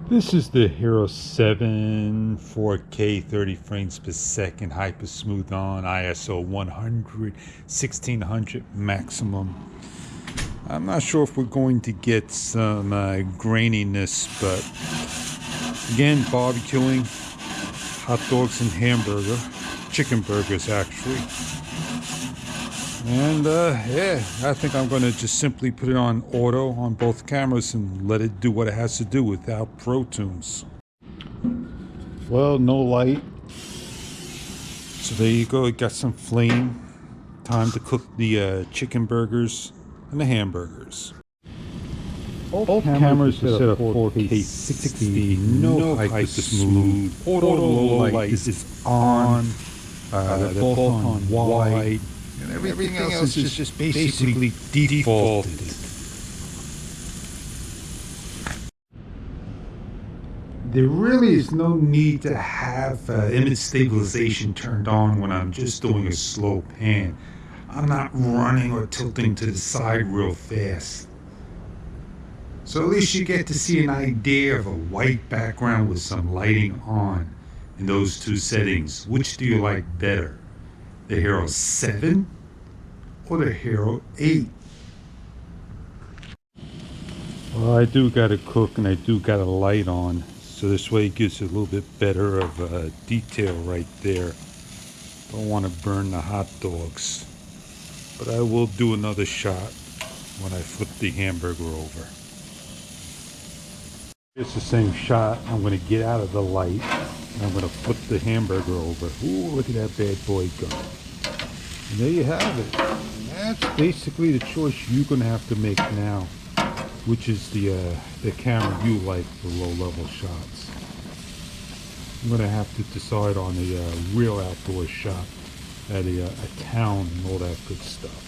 This is the Hero 7 4K 30 frames per second hyper smooth on ISO 100 1600 maximum. I'm not sure if we're going to get some graininess, but again, barbecuing, hot dogs and hamburger, chicken burgers actually. And yeah, I think I'm going to just simply put it on auto on both cameras and let it do what it has to do without Pro Tunes. Well, no light. So there you go, it got some flame. Time to cook the chicken burgers and the hamburgers. Both cameras are set up 4K 60, no hyper smooth. Auto low light is on. They're both on wide. And everything else is just basically defaulted. There really is no need to have image stabilization turned on when I'm just doing a slow pan. I'm not running or tilting to the side real fast. So at least you get to see an idea of a white background with some lighting on in those two settings. Which do you like better? The Hero 7 or the Hero 8? Well, I do got to cook and I do got a light on, so this way it gives you a little bit better of detail right there. Don't want to burn the hot dogs, but I will do another shot when I flip the hamburger over. It's the same shot. I'm going to get out of the light and I'm going to flip the hamburger over. Ooh, look at that bad boy go. And there you have it. And that's basically the choice you're going to have to make now, which is the camera you like for low-level shots. I'm going to have to decide on a real outdoor shot at a town and all that good stuff.